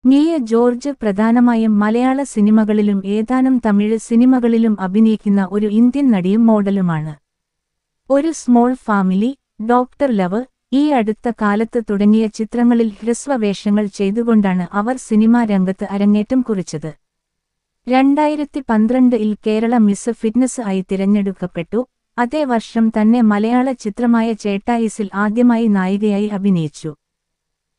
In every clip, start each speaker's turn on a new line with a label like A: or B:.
A: Miya George പ്രധാനമായും മലയാള സിനിമകളിലും ഏതാനും തമിഴ് സിനിമകളിലും അഭിനയിക്കുന്ന ഒരു ഇന്ത്യൻ നടിയും മോഡലുമാണ്. ഒരു സ്മോൾ ഫാമിലി, ഡോക്ടർ ലവ്, ഈ അടുത്ത കാലത്ത് തുടങ്ങിയ ചിത്രങ്ങളിൽ ഹ്രസ്വവേഷങ്ങൾ ചെയ്തുകൊണ്ടാണ് അവർ സിനിമാ രംഗത്ത് അരങ്ങേറ്റം കുറിച്ചത്. 2012-ൽ കേരള മിസ് ഫിറ്റ്നസ് ആയി തിരഞ്ഞെടുക്കപ്പെട്ടു. അതേ വർഷം തന്നെ മലയാള ചിത്രമായ ചേട്ടായിസിൽ ആദ്യമായി നായികയായി അഭിനയിച്ചു.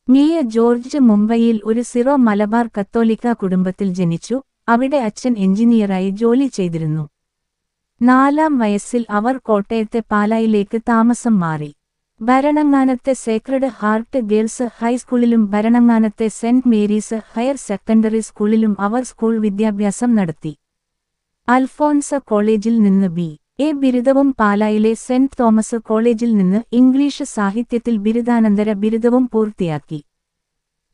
A: മിയ ജോർജ് മുംബൈയിൽ ഒരു സിറോ മലബാർ കത്തോലിക്ക കുടുംബത്തിൽ ജനിച്ചു. അവിടെ അച്ഛൻ എഞ്ചിനീയറായി ജോലി ചെയ്തിരുന്നു. 4-ാം വയസ്സിൽ അവർ കോട്ടയത്തെ പാലായിലേക്ക് താമസം മാറി. ഭരണങ്ങാനത്തെ സേക്രഡ് ഹാർട്ട് ഗേൾസ് ഹൈസ്കൂളിലും ഭരണങ്ങാനത്തെ സെന്റ് മേരീസ് ഹയർ സെക്കൻഡറി സ്കൂളിലും അവർ സ്കൂൾ വിദ്യാഭ്യാസം നടത്തി. അൽഫോൻസ കോളേജിൽ നിന്ന് ബി.എ. ബിരുദവും പാലായിലെ സെന്റ് തോമസ് കോളേജിൽ നിന്ന് ഇംഗ്ലീഷ് സാഹിത്യത്തിൽ ബിരുദാനന്തര ബിരുദവും പൂർത്തിയാക്കി.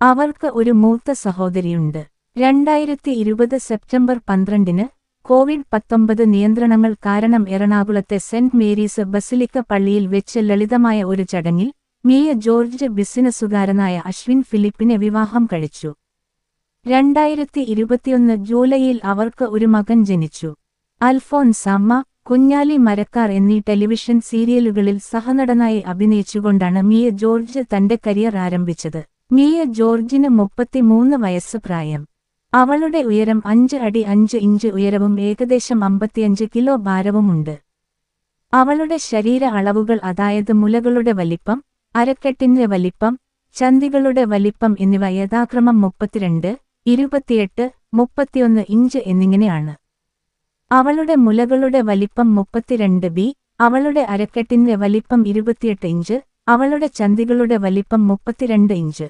A: അവർക്ക് ഒരു മൂത്ത സഹോദരിയുണ്ട്. 2020 സെപ്റ്റംബർ 12-ന് കോവിഡ്-19 നിയന്ത്രണങ്ങൾ കാരണം എറണാകുളത്തെ സെന്റ് മേരീസ് ബസിലിക്ക പള്ളിയിൽ വെച്ച് ലളിതമായ ഒരു ചടങ്ങിൽ മിയ ജോർജ് ബിസിനസ്സുകാരനായ അശ്വിൻ ഫിലിപ്പിനെ വിവാഹം കഴിച്ചു. 2021 ജൂലൈയിൽ അവർക്ക് ഒരു മകൻ ജനിച്ചു. അൽഫോൻസാമ്മ, കുഞ്ഞാലി മരക്കാർ എന്നീ ടെലിവിഷൻ സീരിയലുകളിൽ സഹനടനായി അഭിനയിച്ചുകൊണ്ടാണ് മിയ ജോർജ് തന്റെ കരിയർ ആരംഭിച്ചത്. മിയ ജോർജിന് 33 വയസ്സ് പ്രായം. അവളുടെ ഉയരം 5 അടി 5 ഇഞ്ച് ഉയരവും ഏകദേശം 55 കിലോ ഭാരവുമുണ്ട്. അവളുടെ ശരീര അളവുകൾ, അതായത് മുലകളുടെ വലിപ്പം, അരക്കെട്ടിന്റെ വലിപ്പം, ചന്തികളുടെ വലിപ്പം എന്നിവ യഥാക്രമം 32, 28, 31 ഇഞ്ച് എന്നിങ്ങനെയാണ്. അവളുടെ മുലകളുടെ വലിപ്പം 32 ബി, അവളുടെ അരക്കെട്ടിന്റെ വലിപ്പം 28 ഇഞ്ച്, അവളുടെ ചന്തികളുടെ വലിപ്പം 32 ഇഞ്ച്.